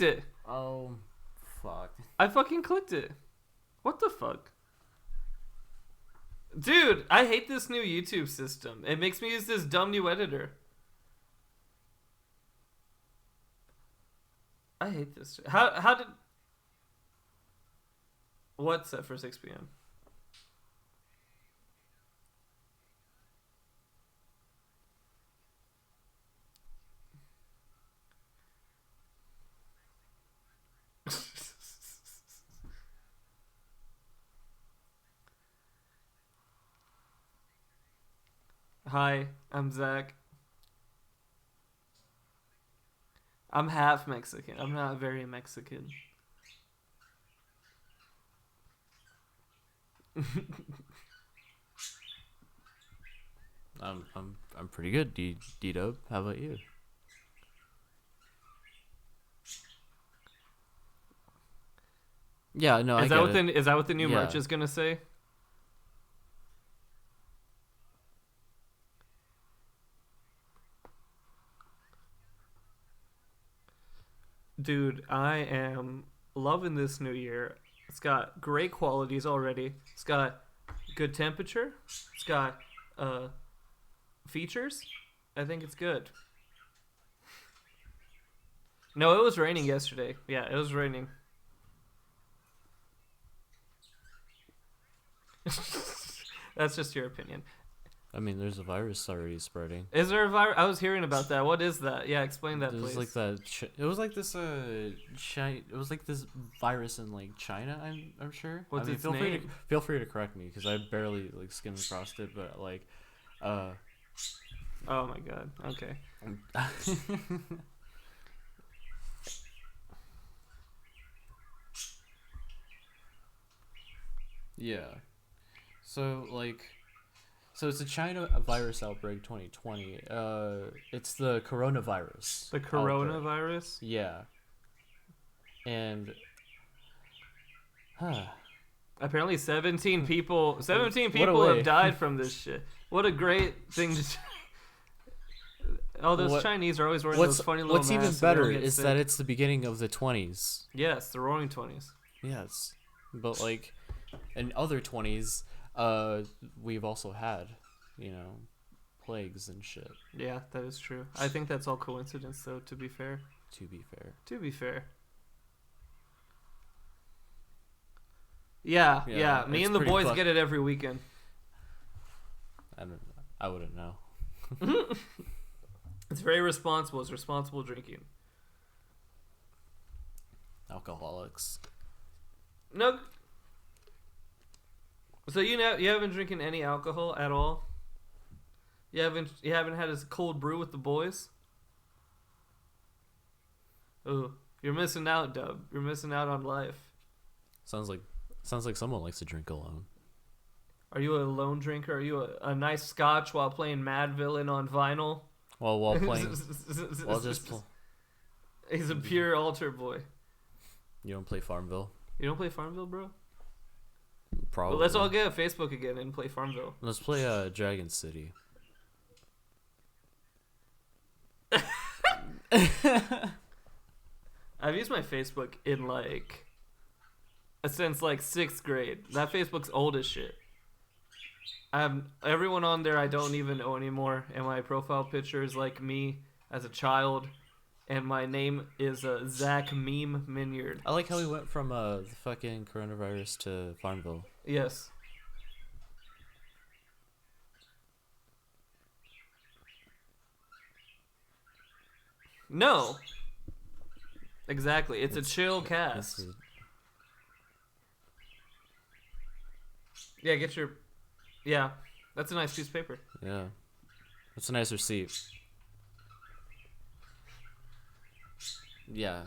it. Oh, fuck. I fucking clicked it. What the fuck? Dude, I hate this new YouTube system. It makes me use this dumb new editor. I hate this. How did... What's set for 6 p.m.? Hi, I'm Zach. I'm half Mexican. I'm not very Mexican. I'm pretty good, D-Dub. How about you? Yeah, no, I Is that get what it. is that what the new Yeah. merch is gonna say? Dude, I am loving this new year. It's got great qualities already. It's got good temperature. It's got features. I think it's good. No, it was raining yesterday. Yeah, it was raining. That's just your opinion. I mean, there's a virus already spreading. Is there a virus? I was hearing about that. What is that? Yeah, explain that, There's please. like that. It was like this. It was like this virus in like China. I'm sure. What's I mean, its feel feel free to correct me because I barely like skimmed across it, but like, Oh my god. Okay. Yeah. So like, so it's a China virus outbreak 2020. It's the coronavirus. The outbreak. coronavirus? Yeah. And Apparently 17 people What a have way. died from this shit. What a great thing to Oh, those What- Chinese are always wearing those funny little what's masks. even so they don't better get is sick. that it's the beginning of the 20s. Yes, the roaring 20s. Yes. But like in other 20s, we've also had, you know, plagues and shit, Yeah, that is true. I think that's all coincidence though, to be fair. to be fair. To be fair. Yeah. Me it's and the pretty boys get it every weekend. I wouldn't know. It's very responsible. It's responsible drinking. Alcoholics. No. So you haven't drinking any alcohol at all? You haven't had a cold brew with the boys? Ooh, you're missing out, Dub. You're missing out on life. Sounds like someone likes to drink alone. Are you a lone drinker? Are you a nice scotch while playing Mad Villain on vinyl? While playing, He's a pure altar boy. you don't play Farmville. You don't play Farmville, bro? Probably. Well, let's all get a Facebook again and play Farmville. Let's play Dragon City. I've used my Facebook in like since like 6th grade. That Facebook's old as shit. I have everyone on there I don't even know anymore, and my profile picture is like me as a child, and my name is Zach Meme Minyard. I like how we went from the fucking coronavirus to Farmville. Yes. No. Exactly. It's a chill cast. Yeah, get your... Yeah, that's a nice piece of paper. Yeah. That's a nice receipt. Yeah.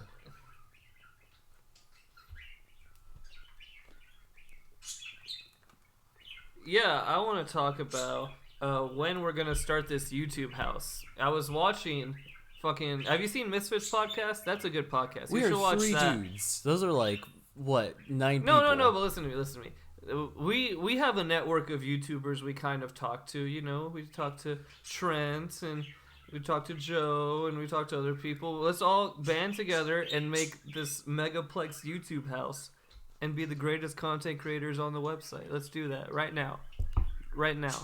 Yeah, I want to talk about when we're going to start this YouTube house. I was watching fucking... Have you seen Misfits podcast? That's a good podcast. We you are should watch three that. dudes. Those are like, what, 9 people? No, but listen to me. We have a network of YouTubers we kind of talk to, you know. We talk to Trent and We talked to Joe, and we talked to other people. Let's all band together and make this megaplex YouTube house and be the greatest content creators on the website. Let's do that right now. Right now.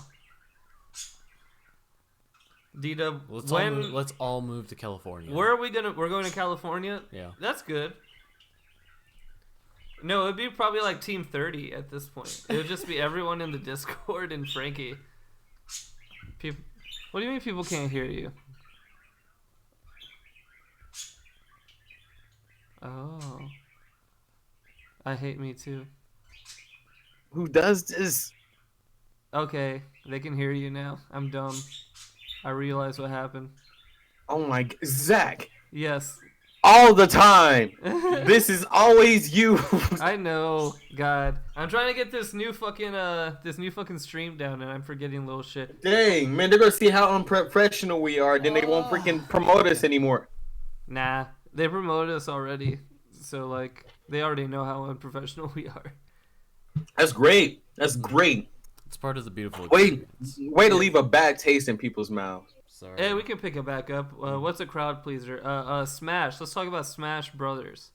D-Dub, let's all move to California. Where are we gonna? We're going to California? Yeah. That's good. No, it'd be probably like Team 30 at this point. It would just be everyone in the Discord and Frankie. People, what do you mean people can't hear you? Oh. I hate me too. Who does this? Okay, they can hear you now. I'm dumb. I realize what happened. Oh my, Zach. Yes. All the time. This is always you. I know, God. I'm trying to get this new fucking stream down, and I'm forgetting little shit. Dang, man, they're gonna see how unprofessional we are. Then they won't freaking promote us anymore. Nah, they promoted us already, so like they already know how unprofessional we are. That's great. That's great. It's part of the beautiful Way experience. to leave a bad taste in people's mouths. Sorry. Hey, we can pick it back up. What's a crowd pleaser? Smash. Let's talk about Smash Brothers.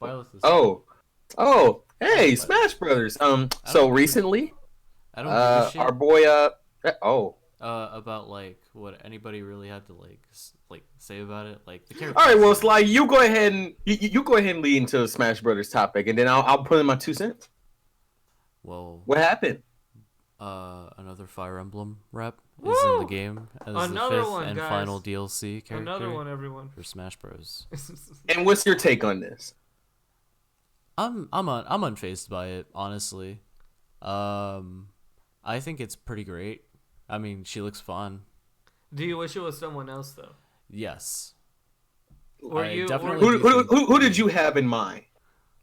Oh, hey, Smash Brothers. So recently, I don't give a shit our boy, about like what anybody really had to like say about it. Like the character. All right, well, Sly, you go ahead and you go ahead and lead into the Smash Brothers topic, and then I'll put in my 2 cents. Well, What happened? another Fire Emblem rep is in the game as Another the 5th one, and guys. final DLC character Another one, everyone. for Smash Bros. And what's your take on this? I'm unfazed by it, honestly. I think it's pretty great. I mean, she looks fun. Do you wish it was someone else though? Yes. Or I you? definitely Or, do think- Who did you have in mind?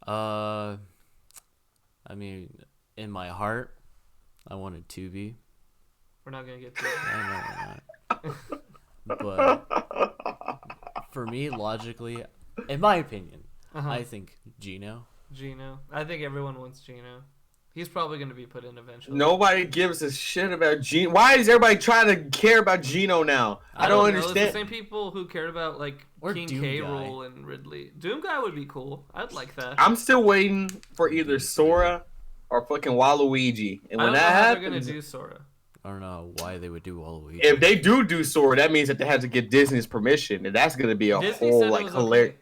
I mean, in my heart, I wanted to be. we're not gonna get to it. I know we're not. But for me, logically, in my opinion, I think Gino. Gino. I think everyone wants Gino. He's probably gonna be put in eventually. Nobody gives a shit about Gino. Why is everybody trying to care about Gino now? I don't know. understand. It's the same people who cared about like Or King Doom K. Guy. Rool and Ridley. Doom Guy would be cool. I'd like that. I'm still waiting for either Sora or fucking Waluigi. And I when don't know that how happens, they're gonna do Sora. I don't know why they would do Waluigi. if they do Sora, that means that they have to get Disney's permission, and that's gonna be a Disney whole said like it was hilarious. okay.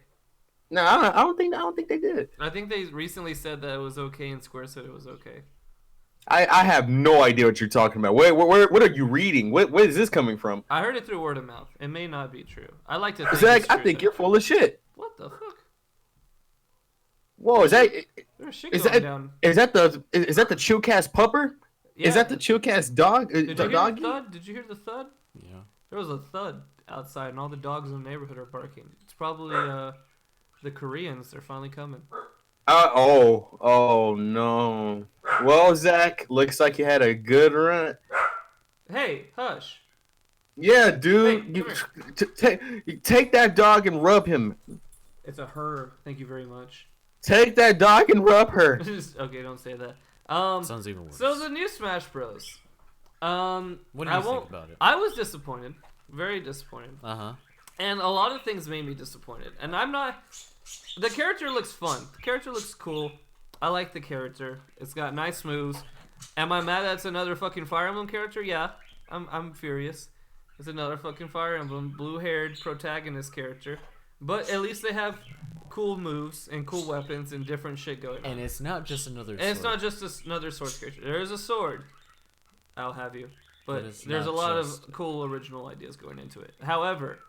No, I don't think they did. I think they recently said that it was okay, and Square said it was okay. I have no idea what you're talking about. What are you reading? What is this coming from? I heard it through word of mouth. It may not be true. I like to think Zach, it's I true, think though. you're full of shit. What the fuck? Whoa, There's shit is going that down. is that the Chillcast pupper? Yeah. Is that the Chillcast dog? Did you hear Doggy? the thud? Did you hear the thud? Yeah. There was a thud outside, and all the dogs in the neighborhood are barking. It's probably the Koreans. They're finally coming. Oh no. Well, Zach, looks like you had a good run. Hey, hush. Yeah, dude. Hey, You take that dog and rub him. It's a her. Thank you very much. Take that dog and rub her. Okay, don't say that. Sounds even worse. So the new Smash Bros. What do you think about it? I was disappointed. Very disappointed. Uh-huh. And a lot of things made me disappointed. And I'm not... The character looks fun. The character looks cool. I like the character. It's got nice moves. Am I mad that it's another fucking Fire Emblem character? Yeah. I'm furious. It's another fucking Fire Emblem blue-haired protagonist character. But at least they have cool moves and cool weapons and different shit going on. And it's not just another And it's not just another sword character. There is a sword. I'll have you. But it's there's a not lot just- of cool original ideas going into it. However,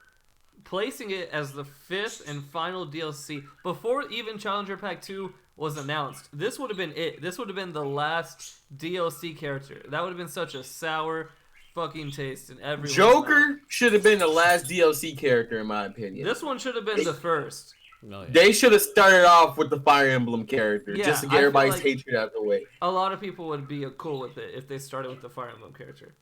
placing it as the 5th and final DLC before even Challenger Pack 2 was announced, this would have been it. This would have been the last DLC character. That would have been such a sour fucking taste in everyone's mouth. Joker should have been the last DLC character, in my opinion. This one should have been the first. No, yeah. They should have started off with the Fire Emblem character Yeah, just to I get feel everybody's like- hatred out the way. A lot of people would be cool with it if they started with the Fire Emblem character.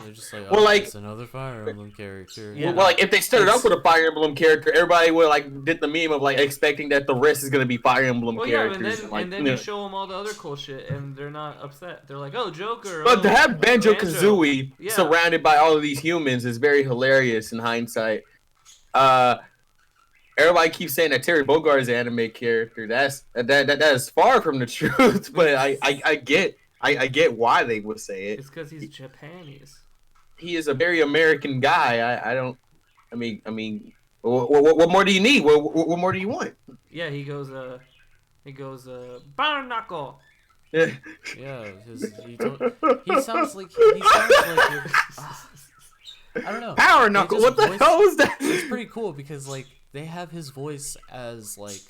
They're just like, Well, oh, like- it's another Fire Emblem character. Yeah. Well, like if they started It's- off with a Fire Emblem character, everybody would like did the meme of like expecting that the rest is gonna be Fire Emblem Well, yeah, characters. and then you you know. show them all the other cool shit, and they're not upset. They're like, "Oh, Joker." But oh, to have Banjo Kazooie Yeah. surrounded by all of these humans is very hilarious in hindsight. Everybody keeps saying that Terry Bogard is an anime character. That is far from the truth. But I get why they would say it. It's because he's Japanese. He is a very American guy. I mean, what more do you need? What more do you want? Yeah, he goes, Barnacle. Yeah, he sounds like I don't know. Power Knuckle. What the hell is that? It's pretty cool because like they have his voice as like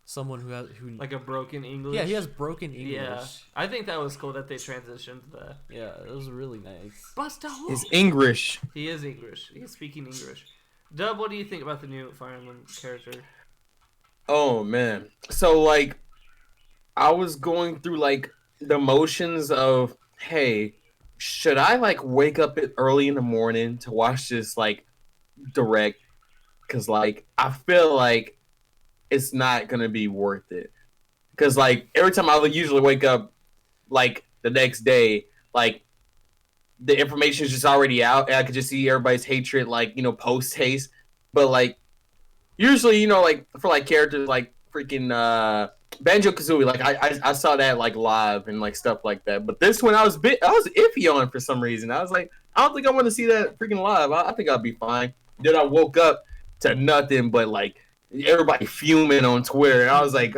someone who Like a broken English. yeah, he has broken English. Yeah, I think that was cool that they transitioned that. Yeah, it was really nice. Busta His English. He is English. He's speaking English. Dub, what do you think about the new Fire Emblem character? Oh man. So like I was going through like the motions of, hey, should I like wake up early in the morning to watch this like direct? Cause like I feel like it's not gonna be worth it. Cause like every time I would usually wake up like the next day, like the information is just already out and I could just see everybody's hatred like, you know, post haste. But like usually, you know, like for like characters like freaking Banjo Kazooie, like I saw that like live and like stuff like that. But this one I was iffy on for some reason. I was like, I don't think I want to see that freaking live. I think I'll be fine. Then I woke up to nothing but like everybody fuming on Twitter, and I was like,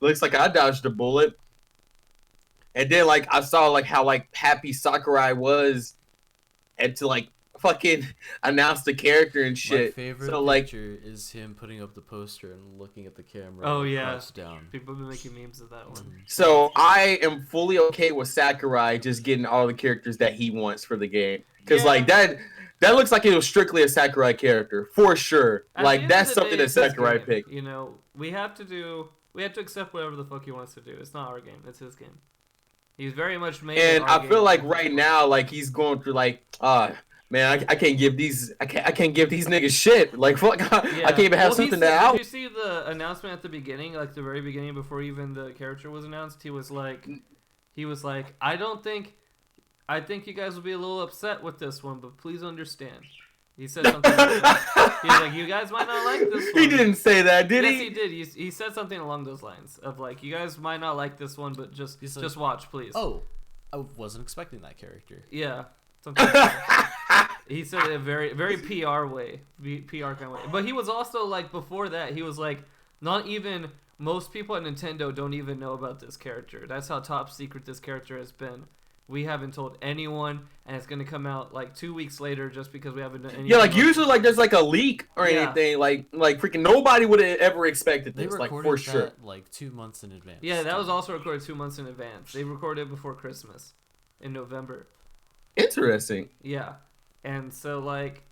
looks like I dodged a bullet. And then like I saw like how like happy Sakurai was, and to like fucking announce the character and shit. My favorite so like picture is him putting up the poster and looking at the camera. Oh, and yeah. crouched down. People have been making memes of that one. So I am fully okay with Sakurai just getting all the characters that he wants for the game, because Yeah. like that looks like it was strictly a Sakurai character for sure. At the Like end that's of the something day, that it's his Sakurai game. picked. You know, we have to accept whatever the fuck he wants to do. It's not our game. It's his game. He's very much made. And our I game. feel like right now, like he's going through like, man, I can't give these niggas shit. Like fuck, I can't even have something Did that you see the announcement at the beginning, like the very beginning, before even the character was announced? He was like, I think you guys will be a little upset with this one, but please understand. He said something like that. He's like, you guys might not like this one. He didn't say that, did Yes, he? he did. He said something along those lines of like, you guys might not like this one, but just watch, please. Oh, I wasn't expecting that character. Yeah. Something like that. He said it a very, very PR way. PR kind of way. But he was also like, before that, he was like, not even most people at Nintendo don't even know about this character. That's how top secret this character has been. We haven't told anyone, and it's gonna come out like 2 weeks later just because we haven't done anything. Yeah, like usually like there's like a leak or Yeah. anything, like freaking nobody would have ever expected They this, like recorded for that sure. like 2 months in advance. Yeah, that was also recorded 2 months in advance. They recorded it before Christmas, in November. Interesting. Yeah, and so like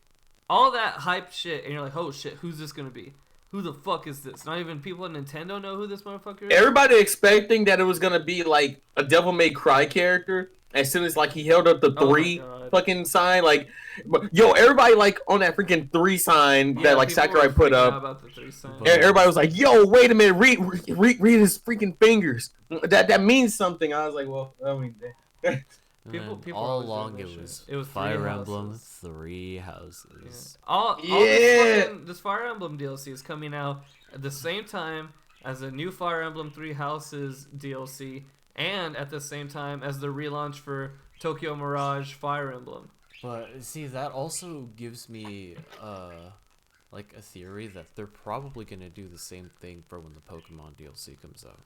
all that hype shit, and you're like, oh shit, who's this gonna be? Who the fuck is this? Not even people at Nintendo know who this motherfucker is. Everybody expecting that it was gonna be like a Devil May Cry character. As soon as like he held up the Oh my 3 God. fucking sign, like, yo, everybody like on that freaking 3 sign Yeah, that like people Sakurai were put freaking out up. about the 3 sign. Everybody was like, "Yo, wait a minute, read his freaking fingers. That means something." I was like, "Well, I mean, And People- then people all always along doing it that was, shit. It was 3 Fire Emblem houses. 3 Yeah. houses. All Yeah. this Fire Emblem DLC is coming out at the same time as a new Fire Emblem 3 Houses DLC, and at the same time as the relaunch for Tokyo Mirage Fire Emblem. But see, that also gives me like a theory that they're probably gonna do the same thing for when the Pokemon DLC comes out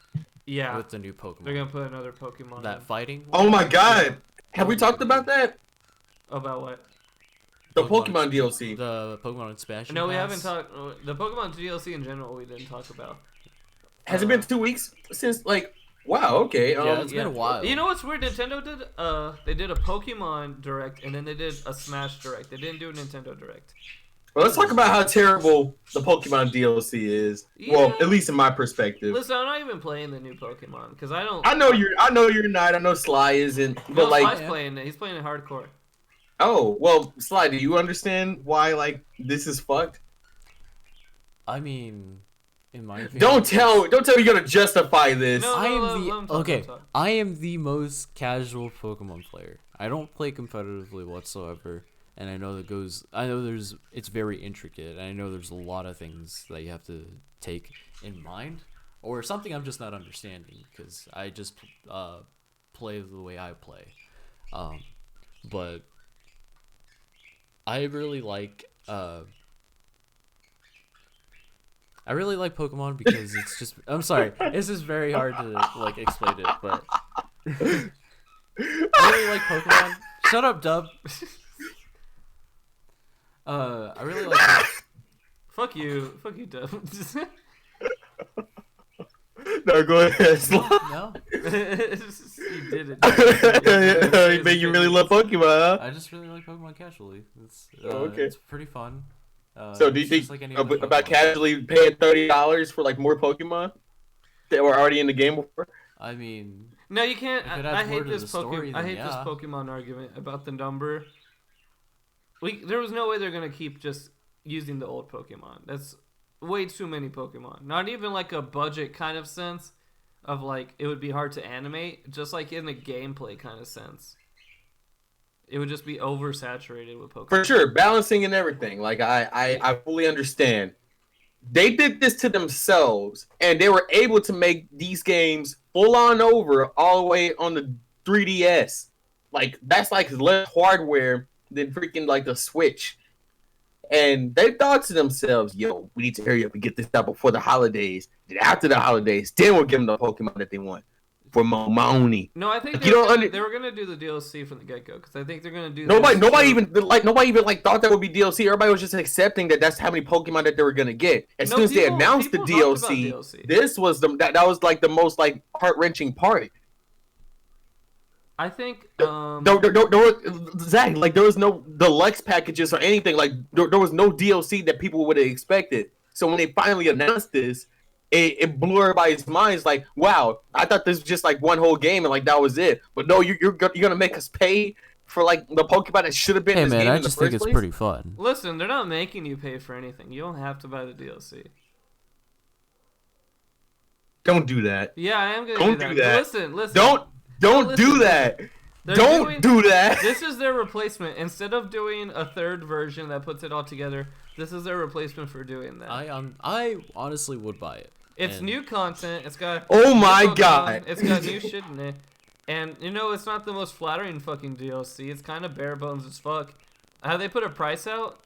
Yeah, with the new Pokemon. they're gonna put another Pokemon. that in. fighting. oh my god, have we talked about that? About what? The Pokemon DLC. The Pokemon expansion. No, we pass? haven't talked. The Pokemon DLC in general, we didn't talk about. Has it been 2 weeks since? Like, wow, okay. Yeah, it's been a while. You know what's weird? Nintendo did they did a Pokemon Direct and then they did a Smash Direct. They didn't do a Nintendo Direct. Well, let's talk about how terrible the Pokemon DLC is. Well, Yeah. at least in my perspective. Listen, I'm not even playing the new Pokemon because I don't. I know you're not. I know Sly isn't. But No, like, Sly's playing it. He's playing it hardcore. Oh, well, Sly, do you understand why like this is fucked? I mean, in my opinion, Don't tell me you're gonna justify this. No. I am let him the talk, let okay. him talk. I am the most casual Pokemon player. I don't play competitively whatsoever, and I know it's very intricate. And I know there's a lot of things that you have to take in mind, or something I'm just not understanding because I just play the way I play. But I really like Pokemon because it's just I'm sorry, this is very hard to like explain it, but I really like Pokemon. Shut up, Dub. I really like Fuck you, Dub. No, go ahead, Sly. no. You did it. You you really love Pokemon, huh? I just really like Pokemon casually. Okay. It's pretty fun. So do you it's think just like any other about Pokemon. casually paying $30 for like more Pokemon that were already in the game before? I mean, No, you can't. If it I adds more hate to this the story, Pokemon. I then hate this yeah. Pokemon argument about the number. There was no way they're gonna keep just using the old Pokemon. That's way too many Pokemon. Not even like a budget kind of sense of like it would be hard to animate. Just like in the gameplay kind of sense, it would just be oversaturated with Pokemon. For sure, balancing and everything. Like I fully understand. They did this to themselves, and they were able to make these games full on over all the way on the 3DS. Like that's like less hardware than freaking like the Switch. And they thought to themselves, "Yo, we need to hurry up and get this out before the holidays. Then after the holidays, then we'll give them the Pokemon that they want for money." No, I think Like, you don't they were gonna do the DLC from the get go because I think they're gonna do. Nobody this even like thought that would be DLC. Everybody was just accepting that that's how many Pokemon that they were gonna get. As No, soon as they people- announced the people talked about DLC, DLC. this was that was like the most like heart wrenching part. I think. There was, Zach, like there was no deluxe packages or anything. Like there was no DLC that people would have expected. So when they finally announced this, it blew everybody's minds. Like, wow, I thought this was just like one whole game and like that was it. But no, you're gonna make us pay for like the Pokemon that should have been. hey in this man, game I in the just think first it's place? pretty fun. Listen, they're not making you pay for anything. You don't have to buy the DLC. Don't do that. Yeah, I am gonna Don't do that. do that. Listen. Don't listen, do that. They're Don't doing- do that. This is their replacement. Instead of doing a third version that puts it all together, this is their replacement for doing that. I honestly would buy it. It's And- new content. It's got. Oh new my Pokemon, God. It's got new shit in it, and you know it's not the most flattering fucking DLC. It's kind of bare bones as fuck. Have they put a price out?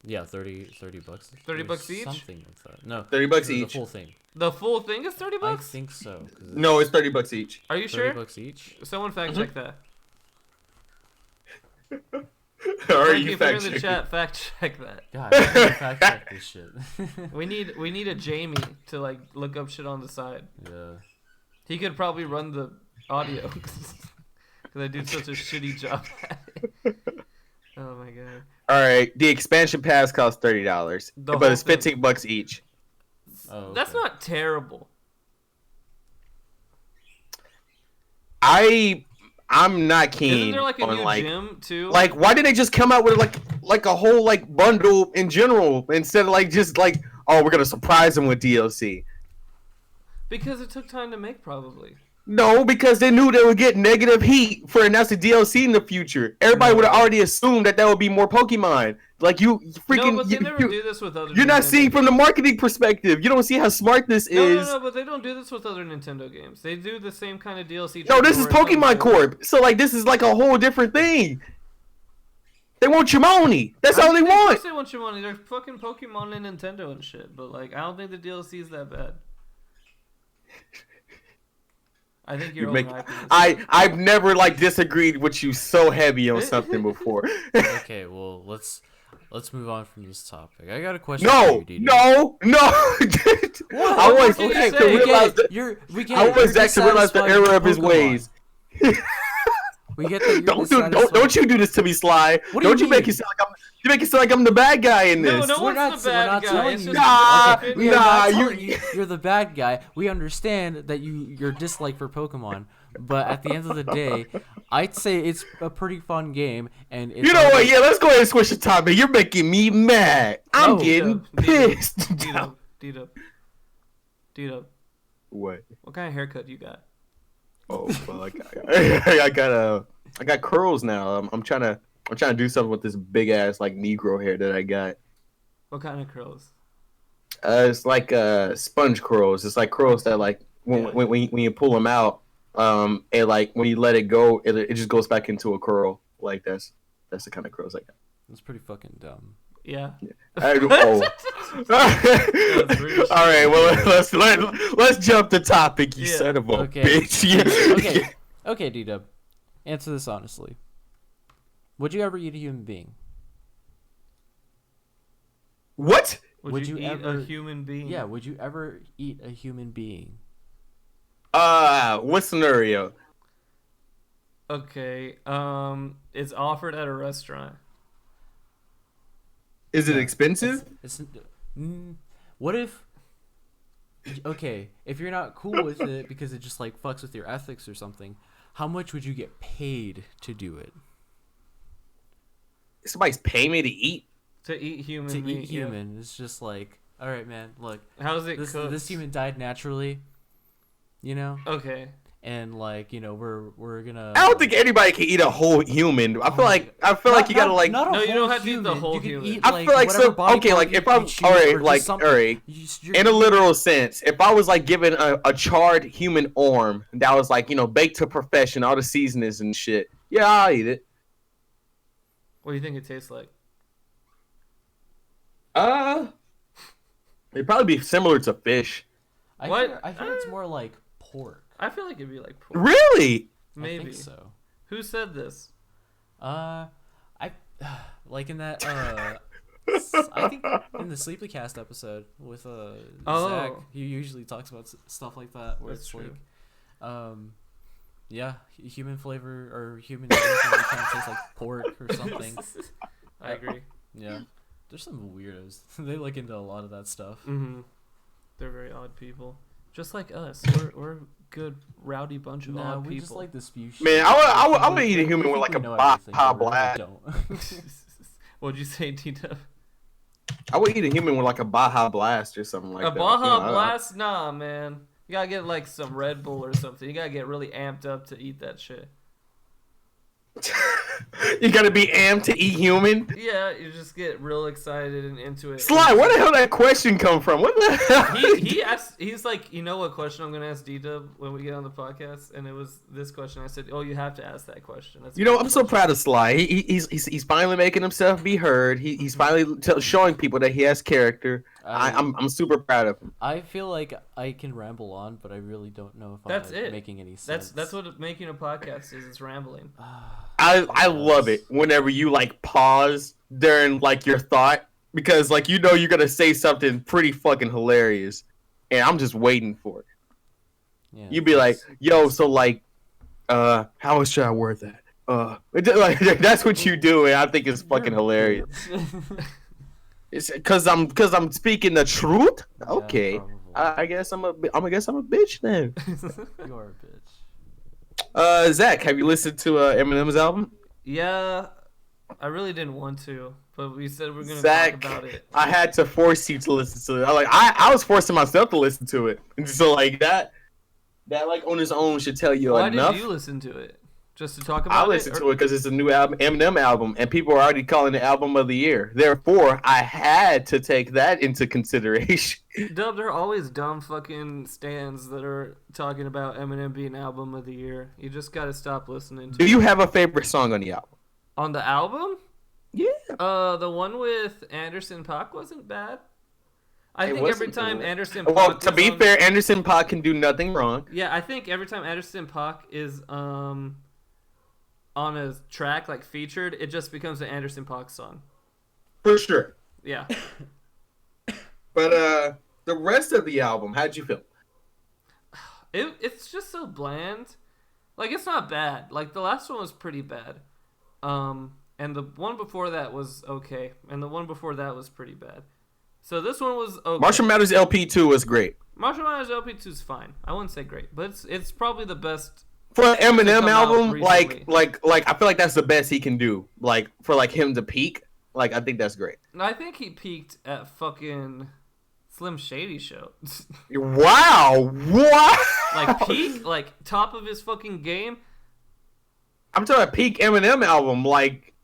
Yeah, 30 bucks. $30 Or each? Something like that. No, $30 the each. full thing. The full thing is $30 I bucks. think so. 'Cause No, it's $30 each. Are you 30 sure? bucks each. Someone fact check that. Or Frankie, you if you're fact in the check chat, fact check that. God, I need to fact check this shit. We need a Jamie to like look up shit on the side. Yeah. He could probably run the audio because I do such a shitty job at it. Oh my god. All right, the expansion pass costs $30, The but whole it's thing. $15 each. Oh, That's okay. not terrible. I'm not keen Isn't there like a on new like gym too? like why did they just come out with like a whole like bundle in general instead of like just like, oh, we're gonna surprise them with DLC? Because it took time to make, probably. No, because they knew they would get negative heat for announcing DLC in the future. Everybody would have already assumed that there would be more Pokemon. Like you freaking, No, but they never do this with other. you're not Nintendo seeing from the games. marketing perspective. You don't see how smart this No, is. no, but they don't do this with other Nintendo games. They do the same kind of DLC. No, this is treatment where it Pokemon comes to- Corp. So like this is like a whole different thing. They want your money. That's all they Of course want. they want your money. They're fucking Pokemon and Nintendo and shit. But like, I don't think the DLC is that bad. I think you're overhyping this. I've never like disagreed with you so heavy on something before. Okay, well let's move on from this topic. I got a question for No, you, Didi. no. I What want did you Zach to say? realize that. We get I it. want Zach to realize the error of his ways. We get that you're Don't dissatisfied. you do this to me, Sly. What do you Don't you make mean? it sound like I'm the bad guy in No, this. no We're one's not, the we're bad not guy. telling It's you. just Nah, an opinion. We are nah, not you- telling you're the bad guy. We understand that your dislike for Pokemon, But at the end of the day, I'd say it's a pretty fun game, and it's You know what? Yeah, let's go ahead and switch the topic. You're making me mad. I'm No. getting pissed. D-Dub, What? what kind of haircut you got? Oh, well, I got curls now. I'm trying to do something with this big ass like Negro hair that I got. What kind of curls? It's like sponge curls. It's like curls that like when you pull them out, and like when you let it go, it just goes back into a curl. Like that's the kind of curls I got. It's pretty fucking dumb. Yeah. Oh. All right, well let's jump the topic, you son of a bitch. Okay, D-Dub. Answer this honestly. Would you ever eat a human being? What? Would you eat ever a human being? Yeah, would you ever eat a human being? What scenario? Okay. It's offered at a restaurant. Is it expensive? What if? Okay, if you're not cool with it because it just like fucks with your ethics or something, how much would you get paid to do it? Somebody's paying me to eat? To eat human. To meat, eat human, it's just like, all right, man. Look, how's it cooked? This human died naturally, you know. Okay. And like, you know, we're gonna. I don't think anybody can eat a whole human. I feel like you gotta like. No, you don't have to eat the whole human. Eat, I feel like so. Okay, like if I'm all right, in a literal sense, if I was like given a charred human arm that was like baked to perfection, all the seasonings and shit, yeah, I'll eat it. What do you think it tastes like? It'd probably be similar to fish. I think it's more like pork. I feel like it'd be like pork. Really? Maybe. I think so. Who said this? I like in that I think in the Sleepycast episode with Zach, he usually talks about stuff like that where That's it's true. like yeah, human flavor or human kind of tastes like pork or something. I agree. Yeah. There's some weirdos. They look into a lot of that stuff. Mm-hmm. They're very odd people. Just like us. We're a good, rowdy bunch of odd we people. just like to spew shit. Man, I would eat a human with like a Baja Blast. What'd you say, Tito? I would eat a human with like a Baja Blast or something like that. A Baja Blast? Nah, man. You gotta get like some Red Bull or something. You gotta get really amped up to eat that shit. You gotta be amped to eat human? Yeah, you just get real excited and into it. Sly, where the hell did that question come from? What the hell? He asked, he's like, you know what question I'm gonna ask D-Dub when we get on the podcast? And it was this question. I said, oh, you have to ask that question. That's I'm so proud of Sly. He's finally making himself be heard. He's finally showing people that he has character. I'm super proud of him. I feel like I can ramble on, but I really don't know if I'm making any sense. That's what making a podcast is. It's rambling. I love it whenever you like pause during like your thought because like you're gonna say something pretty fucking hilarious, and I'm just waiting for it. Yeah, You'd be like, "Yo, so like, how else should I word that?" Like, that's what you do, and I think it's fucking hilarious. It's because I'm speaking the truth. Yeah, Okay, probably. I guess I'm a bitch then. You are a bitch. Zach, have you listened to Eminem's album? Yeah, I really didn't want to, but we said we're gonna Zach, talk about it. I had to force you to listen to it. I was forcing myself to listen to it, and so like that like on its own should tell you Why enough. did you listen to it? Just to talk about it? I listened to it because it's a new album, Eminem album, and people are already calling it album of the year. Therefore, I had to take that into consideration. Dub, there are always dumb fucking stands that are talking about Eminem being album of the year. You just gotta stop listening to Do you have a favorite song on the album? On the album? Yeah. The one with Anderson .Paak wasn't bad. I think every wasn't time bad. Anderson Well, .Paak to be fair, Anderson .Paak can do nothing wrong. Yeah, I think every time Anderson .Paak is on a track like featured, it just becomes an Anderson .Paak song. For sure. Yeah. But the rest of the album, how'd you feel? It's just so bland. Like, it's not bad. Like, the last one was pretty bad. And the one before that was okay. And the one before that was pretty bad. So this one was okay. Marshall Mathers LP2 was great. Marshall Mathers LP2 is fine. I wouldn't say great, but it's probably the best for an Eminem come out album, recently. like I feel like that's the best he can do. Like for like him to peak, like I think that's great. I think he peaked at fucking Slim Shady show. Wow, what? Like peak, like top of his fucking game. I'm talking about peak Eminem album, like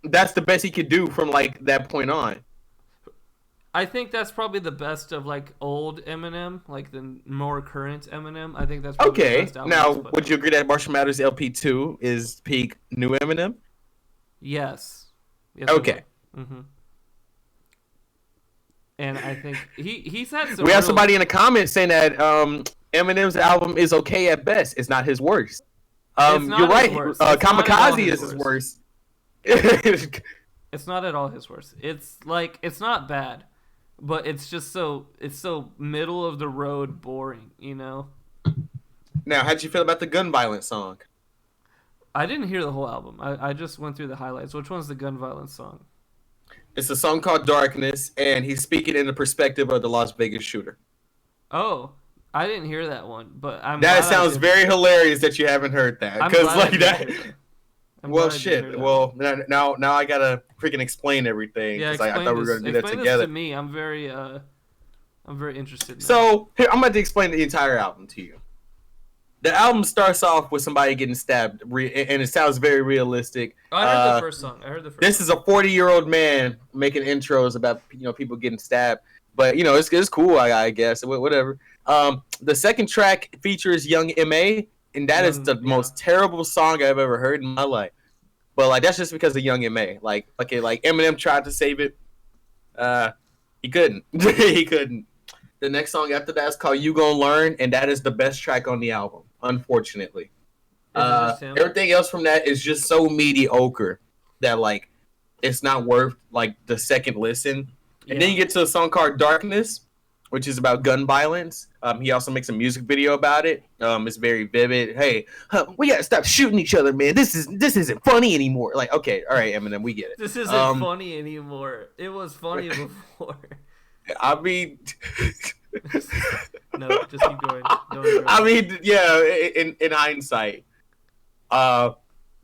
that's the best he could do from like that point on. I think that's probably the best of like old Eminem, like the more current Eminem. I think that's probably the Okay, best album now he's put would out. you agree that Marshall Mathers LP2 is peak new Eminem? Yes. Okay. Mm-hmm. And I think he's had some. We have real- somebody in the comments saying that Eminem's album is okay at best. It's not his worst. It's not You're his right. worst. It's not at all Kamikaze his is his worst. worst. It's not at all his worst. It's like it's not bad, but it's just so middle of the road boring, you know. Now, how'd you feel about the gun violence song? I didn't hear the whole album. I just went through the highlights. Which one's the gun violence song? It's a song called Darkness, and he's speaking in the perspective of the Las Vegas shooter. Oh, I didn't hear that one, but I'm. That glad I sounds did. very hilarious that you haven't heard that. I'm Because glad I like did that. hear that. I'm Well, glad I did hear shit. that. Well, now I gotta freaking explain everything. Yeah, Because I thought we were gonna do that explain together. this to me. I'm very interested. Now. So here, I'm going to explain the entire album to you. The album starts off with somebody getting stabbed, and it sounds very realistic. Oh, I heard the first song. This is a 40-year-old man making intros about people getting stabbed, but it's cool, I guess, whatever. The second track features Young M.A., and that is the most terrible song I've ever heard in my life. But like that's just because of Young M.A. Like Eminem tried to save it, he couldn't. He couldn't. The next song after that is called "You Gonna Learn," and that is the best track on the album, unfortunately. Everything else from that is just so mediocre that like it's not worth like the second listen. And then you get to a song called "Darkness," which is about gun violence. He also makes a music video about it. It's very vivid. Hey, we gotta stop shooting each other, man. This isn't funny anymore. Like, okay, all right, Eminem, we get it. This isn't funny anymore. It was funny before. I mean, no, just keep going. Don't I mean, yeah. In hindsight, but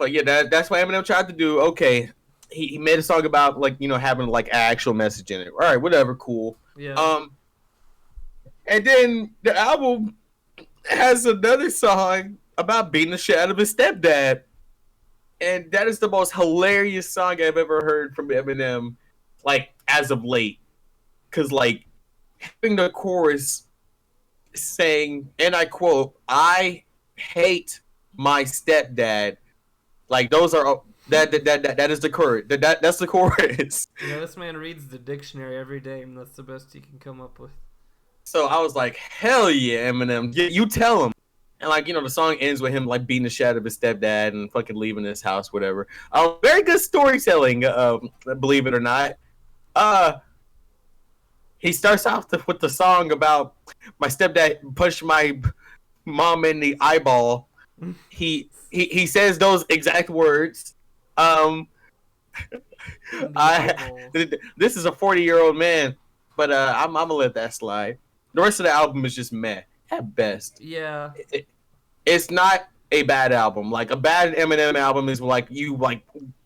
yeah, that's what Eminem tried to do. Okay, he made a song about like having like an actual message in it. All right, whatever, cool. Yeah. And then the album has another song about beating the shit out of his stepdad, and that is the most hilarious song I've ever heard from Eminem, like as of late. Cause like having the chorus saying, and I quote, "I hate my stepdad." Like those are that is the chorus. That's the chorus. This man reads the dictionary every day, and that's the best he can come up with. So I was like, hell yeah, Eminem. You tell him. And like, the song ends with him like beating the shit out of his stepdad and fucking leaving his house, whatever. Very good storytelling, believe it or not. He starts off with the song about my stepdad punched my mom in the eyeball. He says those exact words. This is a 40-year-old man, but I'm gonna let that slide. The rest of the album is just meh at best. Yeah. It's not a bad album. Like a bad Eminem album is like you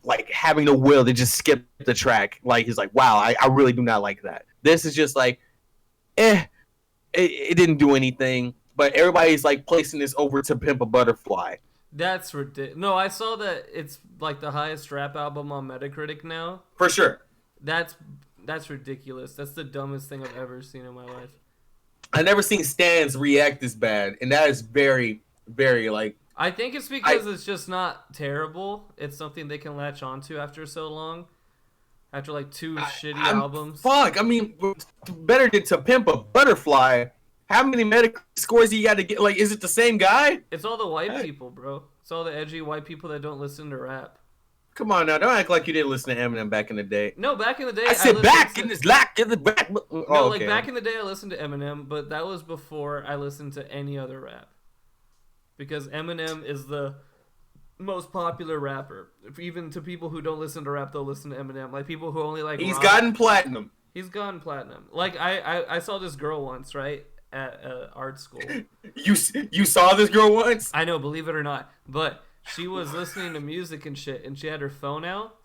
like having the will to just skip the track. Like he's like, wow, I really do not like that. This is just like, it didn't do anything. But everybody's like placing this over to Pimp a Butterfly. That's ridiculous. No, I saw that it's like the highest rap album on Metacritic now. For sure. That's ridiculous. That's the dumbest thing I've ever seen in my life. I've never seen Stans react this bad, and that is very, very like. I think it's because it's just not terrible. It's something they can latch onto after so long. After like two shitty albums. Fuck, I mean, better than To Pimp a Butterfly. How many Metacritic scores do you got to get? Like, is it the same guy? It's all the white people, bro. It's all the edgy white people that don't listen to rap. Come on now, don't act like you didn't listen to Eminem back in the day. No, back in the day, I said back in this lack in the back. No, like back in the day, I listened to Eminem, but that was before I listened to any other rap. Because Eminem is the most popular rapper. Even to people who don't listen to rap, they'll listen to Eminem. Like people who only like He's rock. gotten platinum. He's gotten platinum. Like I saw this girl once, right? at art school. You saw this girl once? I know, believe it or not, but she was listening to music and shit, and she had her phone out,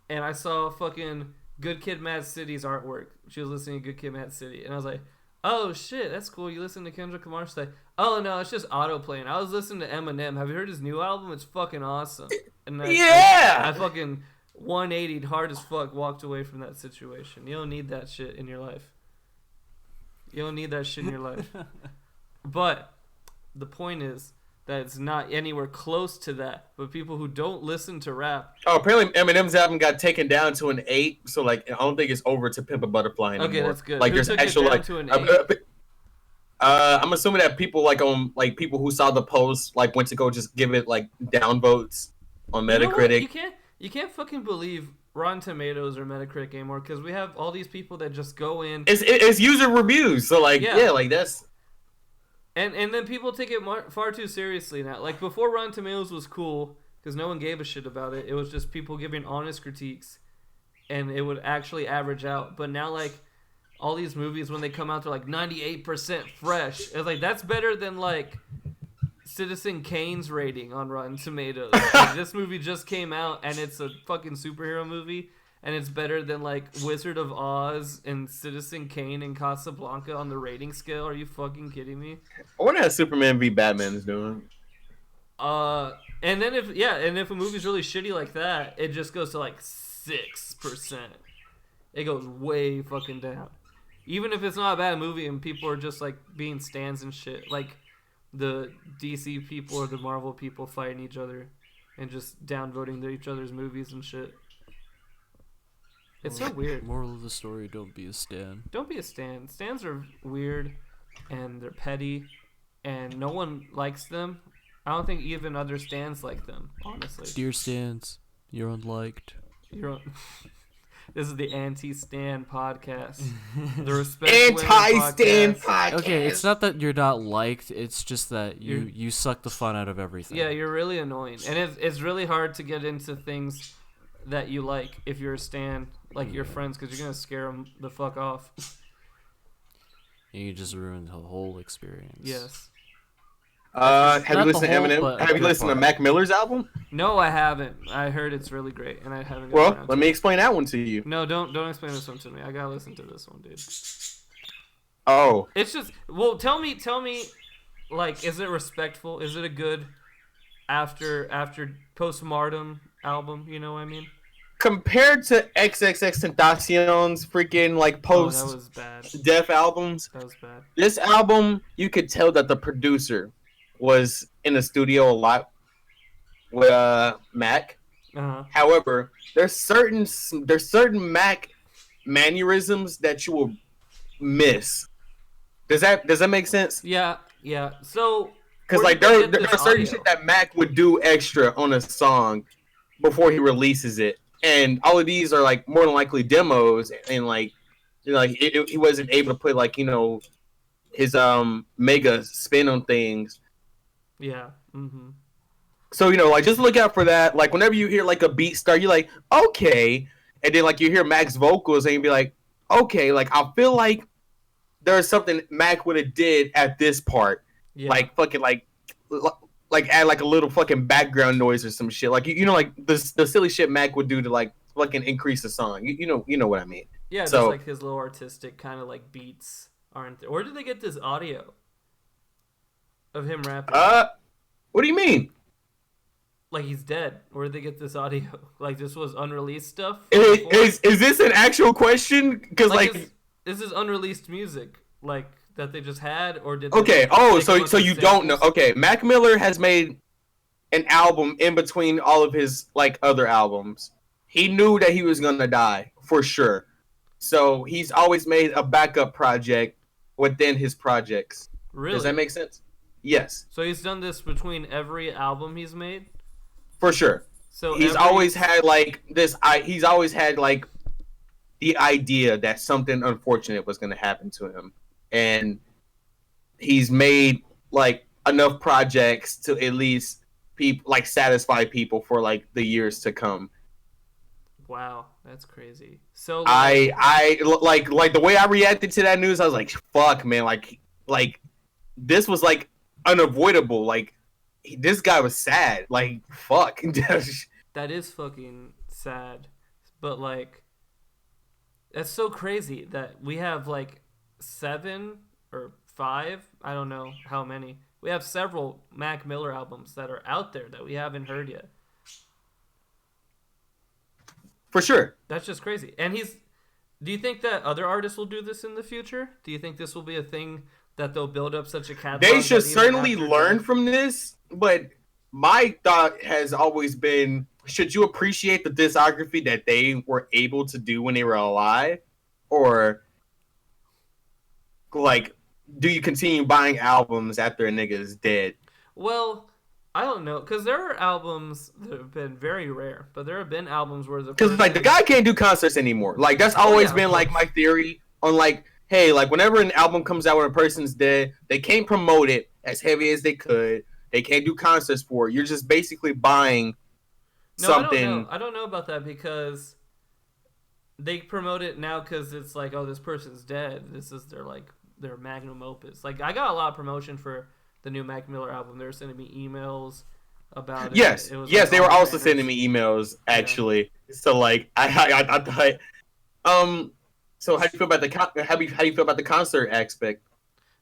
and I saw fucking Good Kid, Mad City's artwork. She was listening to Good Kid, Mad City, and I was like, oh shit, that's cool. You listen to Kendrick Lamar? She's like, oh no, it's just auto playing. I was listening to Eminem. Have you heard his new album? It's fucking awesome. And I fucking 180'd hard as fuck, walked away from that situation. You don't need that shit in your life. You don't need that shit in your life. But the point is that it's not anywhere close to that. But people who don't listen to rap. Oh, apparently Eminem's album got taken down to an 8, so like I don't think it's over to Pimp a Butterfly anymore. Okay, that's good. Like Who there's took actual it down like to an 8? I'm assuming that people like people who saw the post like went to go just give it like down votes on Metacritic. You can't fucking believe Rotten Tomatoes or Metacritic anymore because we have all these people that just go in. It's user reviews, so like yeah like that's. And then people take it far too seriously now. Like before, Rotten Tomatoes was cool because no one gave a shit about it. It was just people giving honest critiques, and it would actually average out. But now, like all these movies, when they come out, they're like 98% fresh. It's like that's better than like Citizen Kane's rating on Rotten Tomatoes. Like, this movie just came out, and it's a fucking superhero movie. And it's better than like Wizard of Oz and Citizen Kane and Casablanca on the rating scale. Are you fucking kidding me? I wonder how Superman v Batman is doing. And then if a movie's really shitty like that, it just goes to like 6%. It goes way fucking down. Even if it's not a bad movie and people are just like being stans and shit, like the DC people or the Marvel people fighting each other and just downvoting each other's movies and shit. It's so weird. Moral of the story, don't be a stan. Don't be a stan. Stans are weird, and they're petty, and no one likes them. I don't think even other stans like them, honestly. Dear stans, you're unliked. This is the anti-stan podcast. The respect anti-stan podcast. Okay, it's not that you're not liked. It's just that you suck the fun out of everything. Yeah, you're really annoying, and it's really hard to get into things that you like if you're a stan, like your friends, because you're gonna scare them the fuck off. You just ruined the whole experience. Yes. Have you listened to Eminem? Have you listened to Mac Miller's album? No, I haven't. I heard it's really great, and I haven't. Well, let me explain that one to you. No, don't explain this one to me. I gotta listen to this one, dude. Oh. It's just tell me, like, is it respectful? Is it a good after postmortem album? You know what I mean? Compared to XXXTentacion's freaking like post that was bad. death albums, that was bad. This album, you could tell that the producer was in the studio a lot with Mac. Uh-huh. However, there's certain Mac mannerisms that you will miss. Does that make sense? Yeah. So, because like there are certain shit that Mac would do extra on a song before he releases it. And all of these are like more than likely demos, and like, you know, like he wasn't able to put like, you know, his mega spin on things. Yeah. Mm-hmm. So, you know, like just look out for that. Like whenever you hear like a beat start, you're like, okay, and then like you hear Mac's vocals and you be like, okay, like I feel like there's something Mac would have did at this part, like fucking like add like a little fucking background noise or some shit. Like you know, like the silly shit Mac would do to like fucking increase the song. You know what I mean? Yeah, so, just like his little artistic kind of like beats aren't there. Where did they get this audio of him rapping? What do you mean? Like he's dead. Where did they get this audio? Like this was unreleased stuff? Is this an actual question? Because like this is unreleased music, like that they just had, or did? Okay. So you don't know? Okay, Mac Miller has made an album in between all of his like other albums. He knew that he was gonna die for sure, so he's always made a backup project within his projects. Really? Does that make sense? Yes. So he's done this between every album he's made. For sure. So he's always had like this. He's always had like the idea that something unfortunate was gonna happen to him. And he's made like enough projects to at least satisfy people for like the years to come. Wow, that's crazy. So I like the way I reacted to that news. I was like, "Fuck, man!" Like like this was like unavoidable. Like this guy was sad. Like fuck. That is fucking sad. But like that's so crazy that we have like 7 or 5, I don't know how many. We have several Mac Miller albums that are out there that we haven't heard yet. For sure. That's just crazy. And do you think that other artists will do this in the future? Do you think this will be a thing that they'll build up such a catalog? They should certainly learn from this, but my thought has always been, should you appreciate the discography that they were able to do when they were alive? Or, like, do you continue buying albums after a nigga is dead? Well, I don't know, because there are albums that have been very rare, but there have been albums where because like the guy can't do concerts anymore. Like that's always been like my theory on like, hey, like whenever an album comes out when a person's dead, they can't promote it as heavy as they could. They can't do concerts for it. You're just basically buying something. I don't know about that because they promote it now because it's like, oh, this person's dead. This is their magnum opus. Like I got a lot of promotion for the new Mac Miller album. They were sending me emails about it. Yes, it was yes, like they were also banners. sending me emails actually. Yeah. So like, I thought, so how do you feel about how do you feel about the concert aspect?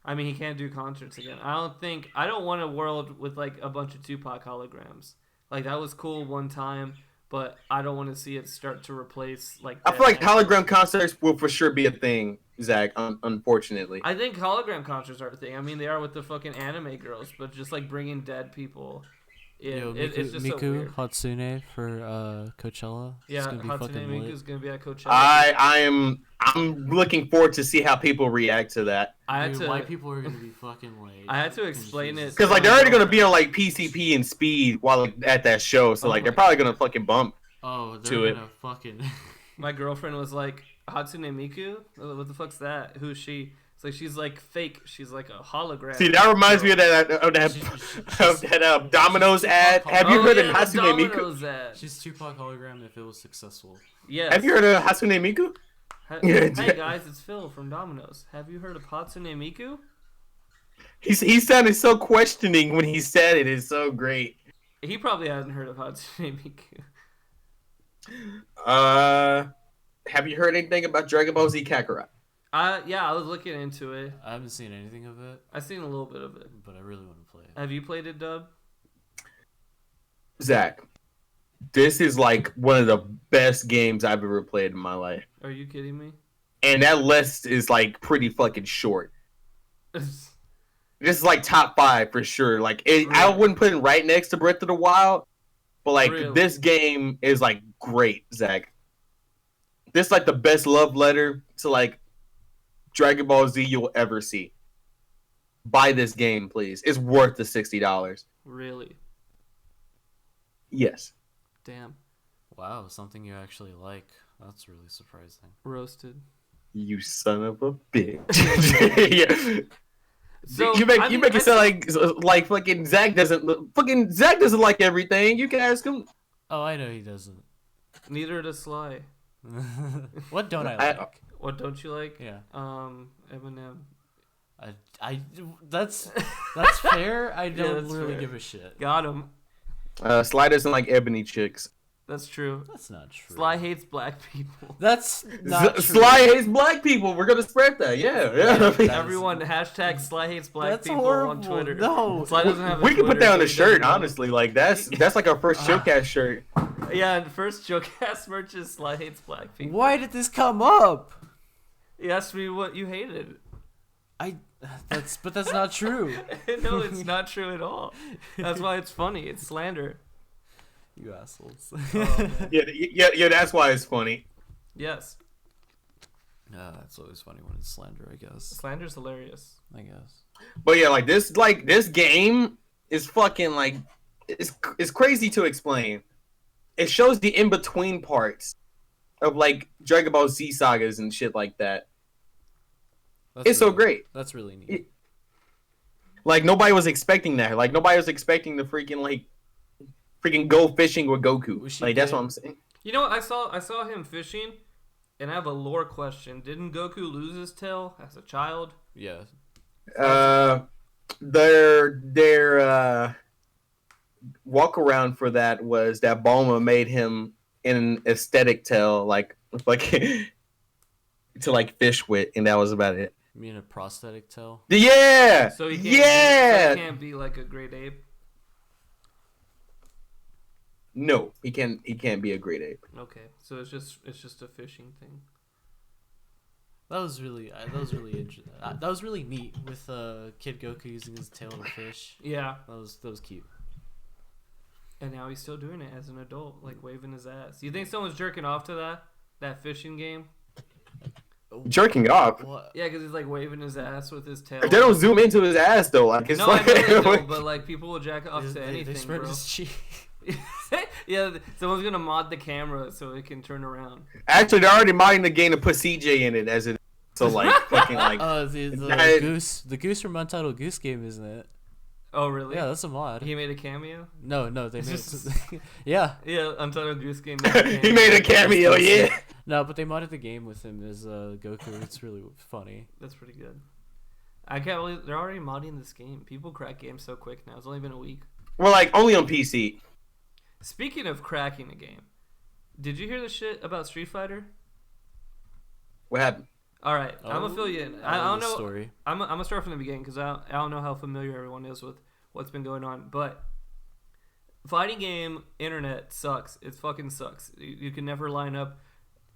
I mean, he can't do concerts again. I don't want a world with like a bunch of Tupac holograms. Like that was cool one time, but I don't want to see it start to replace like. I feel like hologram concerts will for sure be a thing, Zach. Unfortunately, I think hologram concerts are a thing. I mean, they are with the fucking anime girls, but just like bringing dead people. It's just Miku so weird. Hatsune for Coachella. Yeah, gonna be Hatsune Miku's gonna be at Coachella. I'm looking forward to see how people react to that. Why people are gonna be fucking like. I had to explain it because like they're already gonna be on like PCP and Speed while like, at that show, so like they're probably gonna fucking bump. Oh, they're gonna fucking. My girlfriend was like, Hatsune Miku? What the fuck's that? Who's she? It's like she's like fake. She's like a hologram. See, that reminds me of that Domino's ad. Have you heard of Hatsune Miku? Ad. She's Tupac hologram if it was successful. Yes. Have you heard of Hatsune Miku? Hey guys, it's Phil from Domino's. Have you heard of Hatsune Miku? He sounded so questioning when he said it. It's so great. He probably hasn't heard of Hatsune Miku. Have you heard anything about Dragon Ball Z Kakarot? Yeah, I was looking into it. I haven't seen anything of it. I've seen a little bit of it. But I really want to play it. Have you played it, Dub? Zach, this is like one of the best games I've ever played in my life. Are you kidding me? And that list is like pretty fucking short. This is like top 5 for sure. Like I wouldn't put it right next to Breath of the Wild, but like this game is like great, Zach. This is like the best love letter to like Dragon Ball Z you'll ever see. Buy this game, please. It's worth the $60. Really? Yes. Damn. Wow, something you actually like. That's really surprising. Roasted. You son of a bitch. Yeah. So, you make it sound like fucking Zach doesn't like everything. You can ask him. Oh, I know he doesn't. Neither does Sly. What don't I like? What don't you like? Yeah. Eminem. That's fair. I don't really give a shit. Got him. Sly doesn't like ebony chicks. That's true. That's not true. Sly hates black people. That's not true. Sly hates black people. We're gonna spread that. Yeah. Everyone hashtag Sly hates black people horrible. on Twitter. No. Sly doesn't have. We can put that on a shirt. Honestly, like that's like our first Chillcast shirt. Yeah, the first Chillcast merch is Sly hates black people. Why did this come up? You asked me what you hated. But that's not true. No, it's not true at all. That's why it's funny. It's slander. You assholes. Yeah. That's why it's funny. Yes. That's always funny when it's slander, I guess. Slander's hilarious. I guess. But yeah, this game is fucking like it's crazy to explain. It shows the in between parts of like Dragon Ball Z sagas and shit like that. It's so great. That's really neat. Like nobody was expecting that. Like nobody was expecting the freaking go fishing with Goku. Like that's what I'm saying. You know what? I saw him fishing, and I have a lore question. Didn't Goku lose his tail as a child? Yeah. Their walk around for that was that Bulma made him in an aesthetic tail, like to like fish with, and that was about it. You mean a prosthetic tail? Yeah, So he can't yeah. he can't be like a great ape. No, he can't. He can't be a great ape. Okay, so it's just a fishing thing. That was really interesting. That was really neat with Kid Goku using his tail to fish. Yeah, That was cute. and now he's still doing it as an adult, like waving his ass. You think someone's jerking off to that fishing game? Jerking off. What? Yeah, because he's like waving his ass with his tail. They don't zoom into his ass though. Like it's No, like, I know they don't, but like people will jack off to They anything, spread bro. his cheek. Yeah, someone's gonna mod the camera so it can turn around. actually, they're already modding the game to put CJ in it as it. So like fucking like. The goose from Untitled Goose Game, isn't it? Oh really? Yeah, that's a mod. He made a cameo. No, they made it. Yeah. Yeah, Untitled Goose Game. He made a cameo, yeah. No, but they modded the game with him as Goku. It's really funny. That's pretty good. I can't believe they're already modding this game. People crack games so quick now. It's only been a week. Well, like only on PC. Speaking of cracking a game, did you hear the shit about Street Fighter? What happened? All right, I'm gonna fill you in. I don't know. Story. I'm gonna start from the beginning because I don't know how familiar everyone is with what's been going on. But fighting game internet sucks. It fucking sucks. You can never line up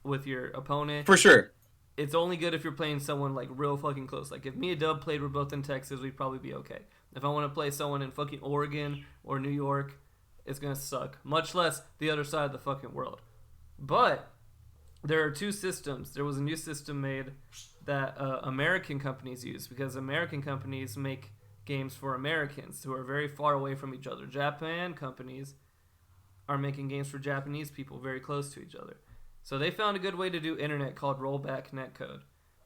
with your opponent. For sure. It's only good if you're playing someone like real fucking close. Like if me and Dub played, we're both in Texas, we'd probably be okay. If I want to play someone in fucking Oregon or New York, it's gonna suck. Much less the other side of the fucking world. But there are two systems. There was a new system made that American companies use because American companies make games for Americans who are very far away from each other. Japan companies are making games for Japanese people very close to each other. So they found a good way to do internet called rollback netcode.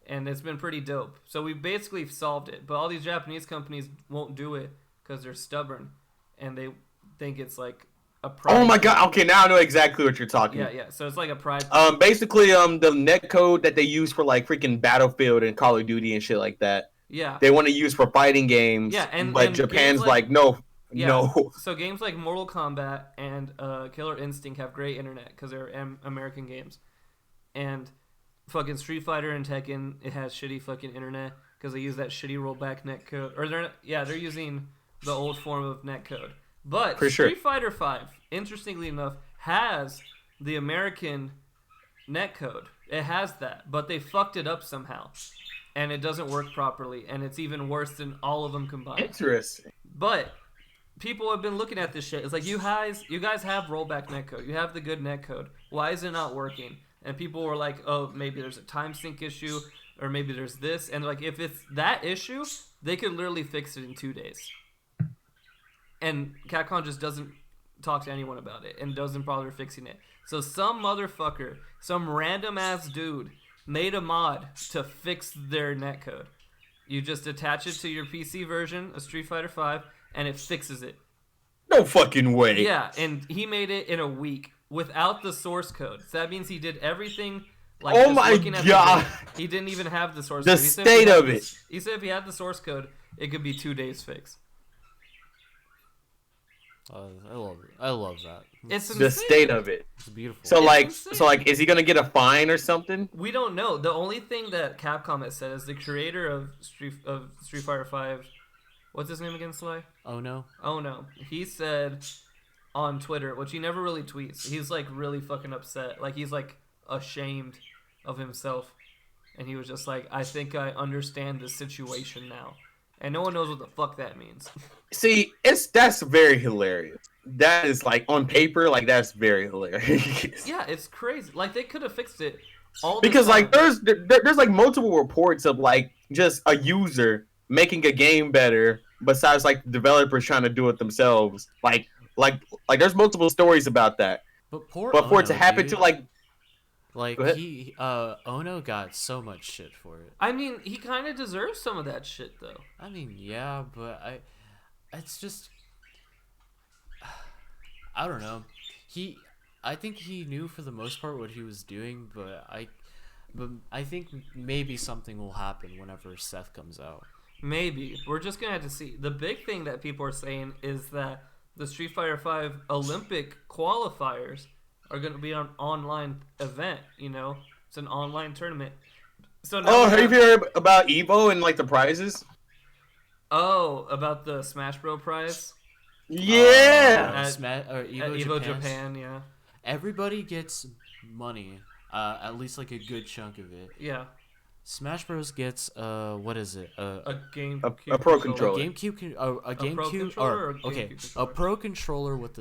And it's been pretty dope. So we basically solved it. But all these Japanese companies won't do it because they're stubborn. And they think it's like a pride. Oh my god. Okay, now I know exactly what you're talking. Yeah. So it's like a pride. Basically, the netcode that they use for like freaking Battlefield and Call of Duty and shit like that. Yeah. They want to use for fighting games. Yeah, but Japan's like no. Yeah. No. So games like Mortal Kombat and Killer Instinct have great internet because they're American games, and fucking Street Fighter and Tekken, it has shitty fucking internet because they use that shitty rollback netcode. Or they're using the old form of netcode. But For Street sure. Fighter 5, interestingly enough, has the American netcode. It has that, but they fucked it up somehow, and it doesn't work properly, and it's even worse than all of them combined. Interesting. But people have been looking at this shit. It's like you guys have rollback netcode. You have the good netcode. Why is it not working? And people were like, oh, maybe there's a time sync issue, or maybe there's this. And like, if it's that issue, they could literally fix it in 2 days. And Capcom just doesn't talk to anyone about it and doesn't bother fixing it. So some motherfucker, some random ass dude, made a mod to fix their netcode. You just attach it to your PC version of Street Fighter 5, and it fixes it. No fucking way. Yeah, and he made it in a week without the source code. So that means he did everything like Oh just my looking at God. the game. He didn't even have the source The code. He said if state he had of the- it. He said if he had the source code, it could be 2 days fix. I love that. It's The insane. state of it. It's beautiful. So It's like, insane. is he gonna get a fine or something? We don't know. The only thing that Capcom has said is the creator of Street Fighter 5, what's his name again, Sly? Oh no. Oh no. He said on Twitter, which he never really tweets, he's like really fucking upset. Like he's like ashamed of himself. And he was just like, I think I understand the situation now. And no one knows what the fuck that means. See, that's very hilarious. That is like on paper, like that's very hilarious. Yeah, it's crazy. Like they could have fixed it all the Because time. like there's like multiple reports of like just a user making a game better besides like developers trying to do it themselves. Like there's multiple stories about that. But poor But for it to Ono, happen dude. to like Like Go ahead. Ono got so much shit for it. I mean, he kind of deserves some of that shit though. I mean, yeah, but it's just, I don't know. I think he knew for the most part what he was doing, but I think maybe something will happen whenever Seth comes out. Maybe. We're just gonna have to see. The big thing that people are saying is that the Street Fighter V Olympic qualifiers are gonna be an online event. It's an online tournament. So now Oh, have you heard about Evo and like the prizes? about the Smash Bro prize Yeah. at Evo, Evo Japan, yeah. Everybody gets money, at least like a good chunk of it. Yeah. Smash Bros gets what is it? A game a Pro controller. A GameCube controller or a okay, GameCube a controller? Pro controller with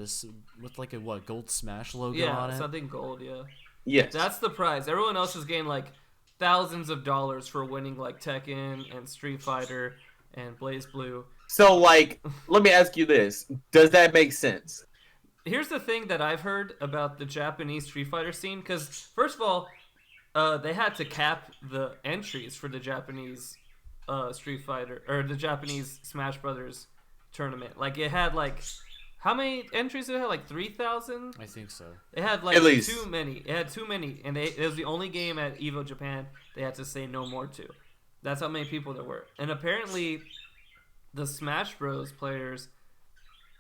like a Gold Smash logo on it. Something gold, yeah. Yes. That's the prize. Everyone else is getting like thousands of dollars for winning like Tekken and Street Fighter and Blaze Blue. So like, let me ask you this: does that make sense? Here's the thing that I've heard about the Japanese Street Fighter scene, because first of all, they had to cap the entries for the Japanese Street Fighter or the Japanese Smash Brothers tournament. Like it had like how many entries did it have? Like 3,000? I think so. It had like At least. too many. It had too many, and it was the only game at Evo Japan they had to say no more to. That's how many people there were. And apparently, the Smash Bros. Players,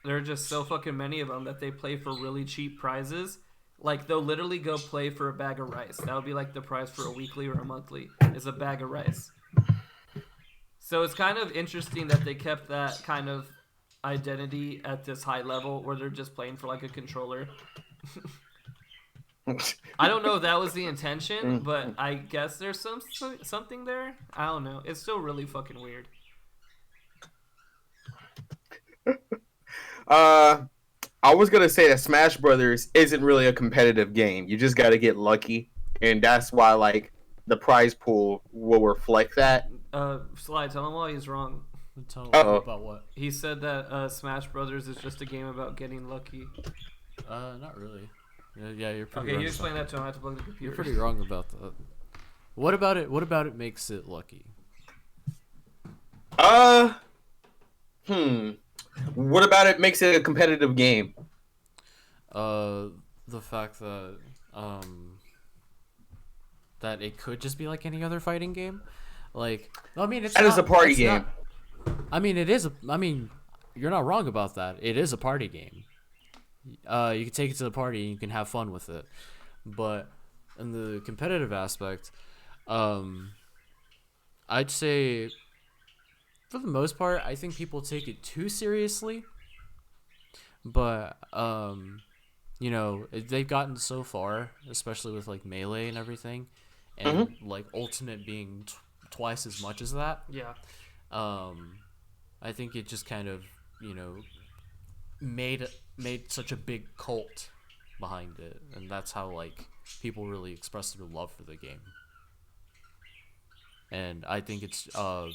there are just so fucking many of them that they play for really cheap prizes. Like, they'll literally go play for a bag of rice. That would be like the prize for a weekly or a monthly, is a bag of rice. So it's kind of interesting that they kept that kind of identity at this high level where they're just playing for like a controller. I don't know if that was the intention, but I guess there's something there. I don't know. It's still really fucking weird. I was gonna say that Smash Brothers isn't really a competitive game. You just got to get lucky, and that's why like the prize pool will reflect that. Sly, tell him why he's wrong. Tell me Uh-oh. about what? He said that Smash Brothers is just a game about getting lucky. Not really. Yeah, you're pretty. Okay, wrong you explain about that to him. I have to plug the computer. You're pretty wrong about that. What about it? What about it makes it lucky? What about it makes it a competitive game? The fact that that it could just be like any other fighting game. Like, I mean, it's That is a party it's game. I mean, it is. I mean, you're not wrong about that. It is a party game. You can take it to the party and you can have fun with it. But in the competitive aspect, I'd say for the most part, I think people take it too seriously. But they've gotten so far, especially with like Melee and everything, and like Ultimate being twice as much as that. Yeah. I think it just kind of, made such a big cult behind it, and that's how like people really express their love for the game. And I think it's I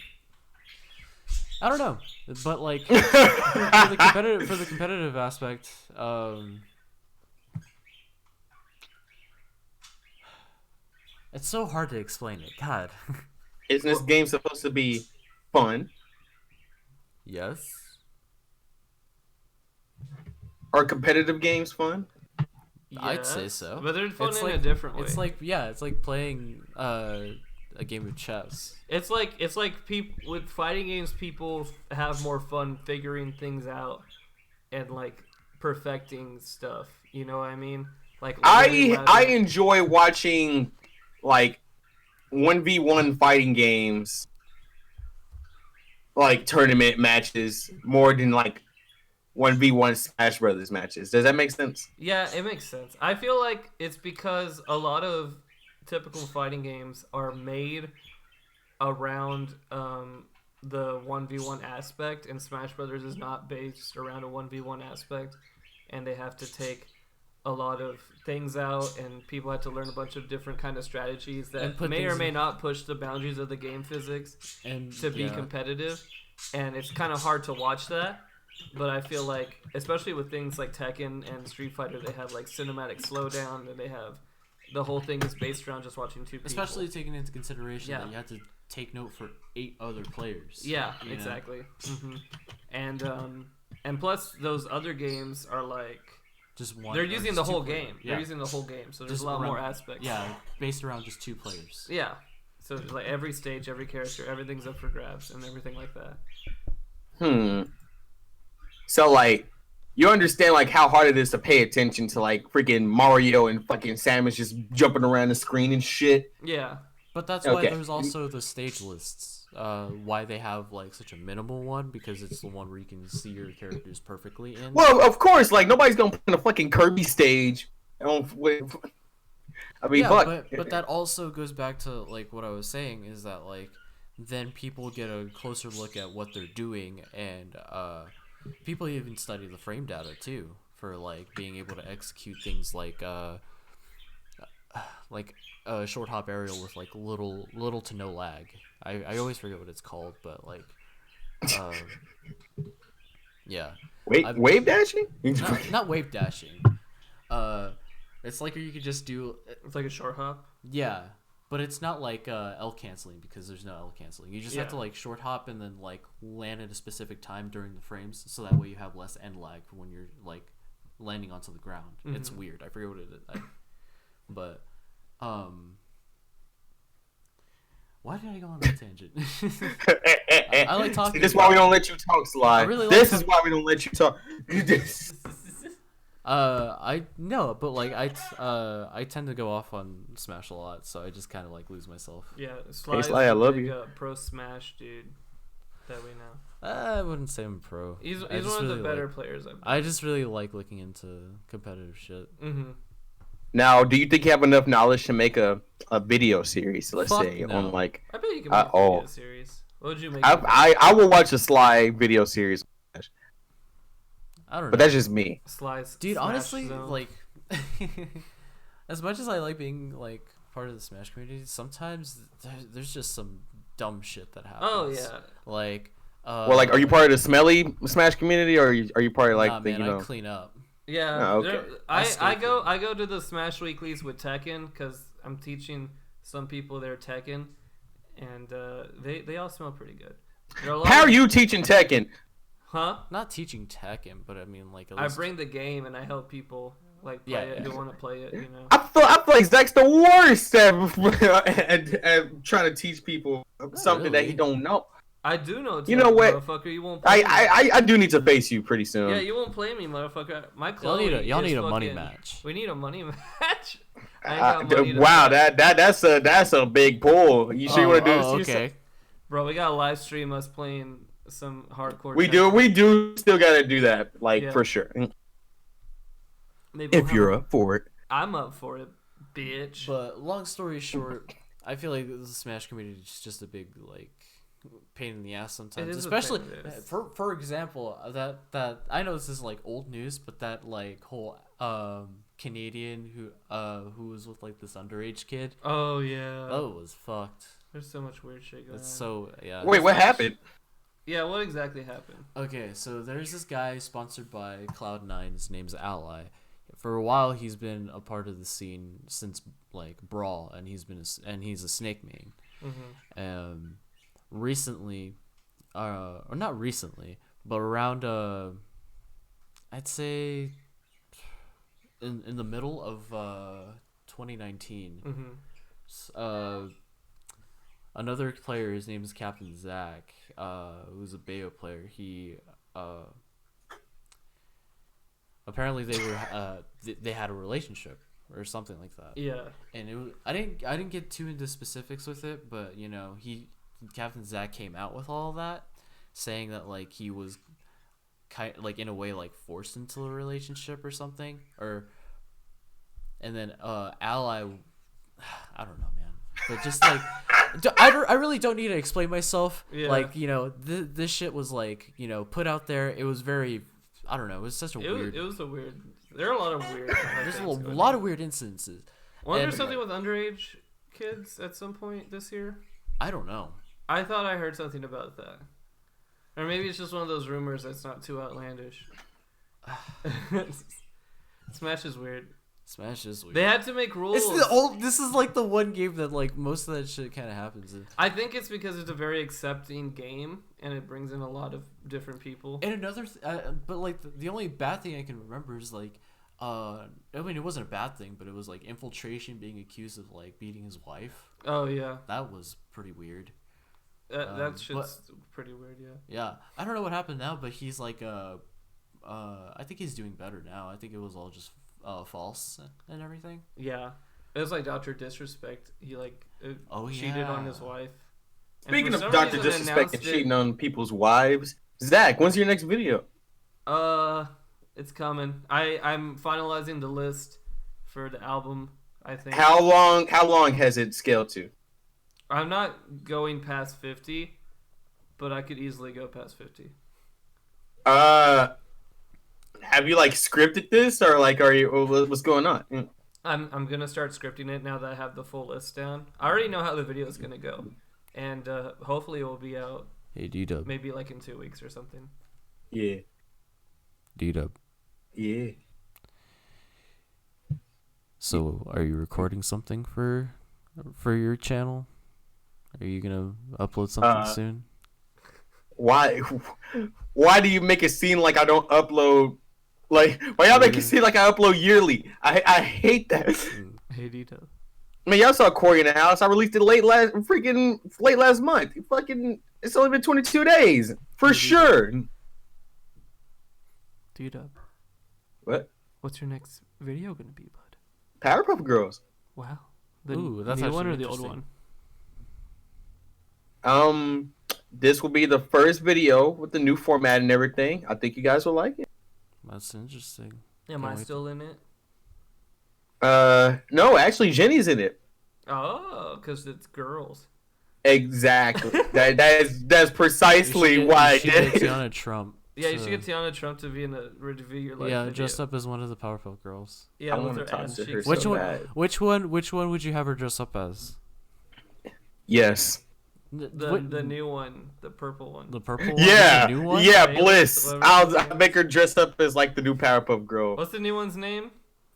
don't know, but like for the competitive aspect, it's so hard to explain it. God. Isn't this game supposed to be fun? Yes. Are competitive games fun? I'd say so. But they're fun It's in like- a different way. It's like playing a game of chess. It's like people with fighting games, people have more fun figuring things out and like perfecting stuff. You know what I mean? Like I enjoy watching like 1v1 fighting games, like tournament matches, more than like 1v1 Smash Brothers matches. Does that make sense? Yeah, it makes sense. I feel like it's because a lot of typical fighting games are made around the 1v1 aspect, and Smash Brothers is not based around a 1v1 aspect, and they have to take a lot of things out, and people have to learn a bunch of different kind of strategies that may or may not push the boundaries of the game physics And to be competitive, and it's kind of hard to watch that. But I feel like, especially with things like Tekken and Street Fighter, they have like cinematic slowdown, and they have the whole thing is based around just watching two people. Especially taking into consideration that you have to take note for 8 other players. Yeah, exactly. And plus those other games are like just one. they're using the whole players. game. Yeah. They're using the whole game, so there's Just a lot more around- aspects. Yeah, based around just 2 players. Yeah. So like every stage, every character, everything's up for grabs and everything like that. So like, you understand like how hard it is to pay attention to like freaking Mario and fucking Samus just jumping around the screen and shit. Yeah. But that's why there's also the stage lists. Why they have like such a minimal one, because it's the one where you can see your characters perfectly in. Well, of course, like nobody's gonna put in a fucking Kirby stage. I mean, yeah, fuck. but that also goes back to like what I was saying is that like then people get a closer look at what they're doing, and people even study the frame data too for like being able to execute things like a short hop aerial with like little to no lag. I always forget what it's called, but like yeah. Wave dashing? Not wave dashing. It's like you could just do. It's like a short hop. Yeah, but it's not like L canceling, because there's no L canceling. You just have to like short hop and then like land at a specific time during the frames, so that way you have less end lag for when you're like landing onto the ground. Mm-hmm. It's weird. I forget what it is. But why did I go on that tangent? I like talking. This is why we don't let you talk, Sly. This is why we don't let you talk. I know, but like I tend to go off on Smash a lot, so I just kind of like lose myself. Yeah, Sly, I love you. Pro Smash dude that we know. I wouldn't say I'm pro. He's one of the better players. I just really like looking into competitive shit. Mm-hmm. Now, do you think you have enough knowledge to make a video series? Let's say no. on like. I bet you can make a video series. What would you make? I will watch a Sly video series. I don't know. But that's just me. Slice, dude, Smash honestly, zone. like, as much as I like being like part of the Smash community, sometimes there's just some dumb shit that happens. Oh yeah. Like. Well, like, are you part of the smelly Smash community, or are you part of like the man, I clean up. Yeah. Oh, okay. I go to the Smash weeklies with Tekken because I'm teaching some people their Tekken, and they all smell pretty good. How are you teaching Tekken? Huh? Not teaching Tekken, but I mean like. I bring the game and I help people like play it who want to play it. You know. I feel like Zach's the worst at trying to teach people something that he don't know. I do know. You know what? Motherfucker, you won't play me. I do need to face you pretty soon. Yeah, you won't play me, motherfucker. My y'all need a money match. We need a money match. Wow, that's a big pull. You sure you want to do this? Okay. Bro, we gotta live stream us playing some hardcore. We do still gotta do that, like for sure. Maybe if you're up for it. I'm up for it, bitch. But long story short, I feel like the Smash community is just a big like pain in the ass sometimes, especially for example that I know this is like old news, but that like whole Canadian who was with like this underage kid. Oh yeah, that was fucked. There's so much weird shit going on. So yeah. Wait, what happened? Yeah, what exactly happened? Okay, so there's this guy sponsored by Cloud9. His name's Ally. For a while, he's been a part of the scene since like Brawl, and he's a Snake main. Mm-hmm. Recently, or not recently, but around I'd say in the middle of 2019, another player, his name is Captain Zach, who's a Bayo player. He apparently they had a relationship or something like that. Yeah. And I didn't get too into specifics with it, but you know, Captain Zach came out with all of that, saying that like he was kind like in a way like forced into a relationship or something, and then Ally, I don't know, man, but just like I really don't need to explain myself. Yeah. Like, you know, this shit was like, you know, put out there. It was very, I don't know, it was such a weird. It was a weird. There are a lot of weird. There's a lot of weird incidences. Wasn't there something with underage kids at some point this year? I don't know. I thought I heard something about that. Or maybe it's just one of those rumors that's not too outlandish. Smash is weird. Smash is weird. They had to make rules. This is like the one game that like most of that shit kind of happens in. I think it's because it's a very accepting game and it brings in a lot of different people. And another, but like the only bad thing I can remember is like, I mean, it wasn't a bad thing, but it was like infiltration, being accused of like beating his wife. Oh yeah. That was pretty weird. That shit's pretty weird. Yeah. Yeah, I don't know what happened now, but he's like I think he's doing better now. I think it was all just false and everything. Yeah. It was like Dr. Disrespect. He like cheated on his wife. And Speaking for of some Dr. reason Disrespect and announced cheating on people's wives, Zach, when's your next video? It's coming. I'm finalizing the list for the album, I think. How long has it scaled to? I'm not going past 50, but I could easily go past 50. Have you like scripted this, or like what's going on? I'm gonna start scripting it now that I have the full list down. I already know how the video is gonna go, and hopefully it will be out. Hey, D-Dub. Maybe like in 2 weeks or something. Yeah. D-Dub. Yeah. So, are you recording something for your channel? Are you gonna upload something soon? Why do you make it seem like I don't upload? Like, why y'all make it seem like I upload yearly? I hate that. Hey, Dito. Man, y'all saw Corey in the house. I released it late last month. It's only been 22 days for sure. Dito. What? What's your next video gonna be, bud? Powerpuff Girls. Wow. The Ooh, that's new one or actually the old interesting. one? This will be the first video with the new format and everything. I think you guys will like it. That's interesting. Am Can't I wait still in it? No, actually, Jenny's in it. Oh, because it's girls. Exactly. that's precisely why I You should did get it. Tiana Trump. Yeah, you should get Tiana Trump to be in the review your life. Yeah, video. dressed up as one of the Powerpuff Girls. Yeah, I with wanna her talk ass to her cheeks. so Which one? bad. Which one would you have her dress up as? Yes. The new one, the purple one. The purple one? Yeah. The new one? Yeah, Right? Bliss. Whatever I'll his name make her dress up as like the new Powerpuff Girl. What's the new one's name?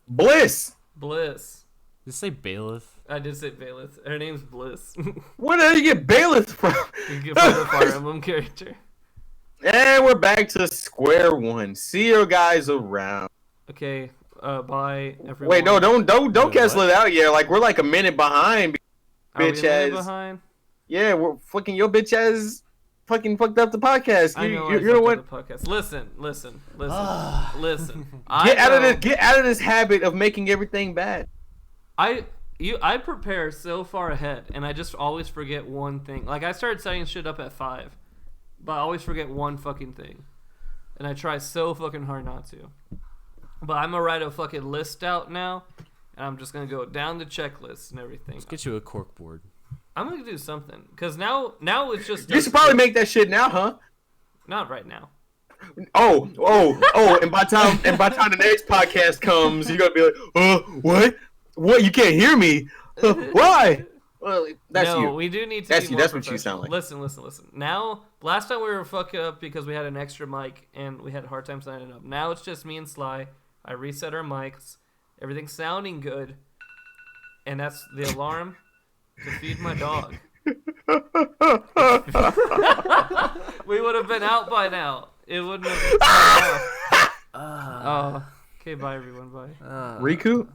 Bliss. Bliss. Did you say Bailiff? I did say Bailiff. Her name's Bliss. Where did you get Bailiff from? You get from the Fire Emblem character. And we're back to square one. See you guys around. Okay, bye everyone. Wait, no, don't Wait, cancel what? it out yet. Like we're like a minute behind. Are we bitch a minute ass. behind? Yeah, we're fucking your bitch ass fucking fucked up the podcast. I know. You I know what? fucked up the podcast. Listen. Listen. Get out of this habit of making everything bad. I prepare so far ahead, and I just always forget one thing. Like I started setting shit up at 5, but I always forget one fucking thing, and I try so fucking hard not to. But I'm gonna write a fucking list out now, and I'm just gonna go down the checklist and everything. Let's get you a cork board. I'm gonna do something because now it's just. You should probably make that shit now, huh? Not right now. Oh, and by the time the next podcast comes, you're gonna be like, what? What? You can't hear me? Why? Well, that's no, you. we do need to. That's be you. more That's what you sound professional. like. Listen. Now, last time we were fucking up because we had an extra mic and we had a hard time signing up. Now it's just me and Sly. I reset our mics. Everything's sounding good, and that's the alarm to feed my dog. We would have been out by now. It wouldn't have. Oh. Okay, bye everyone. Bye. Riku?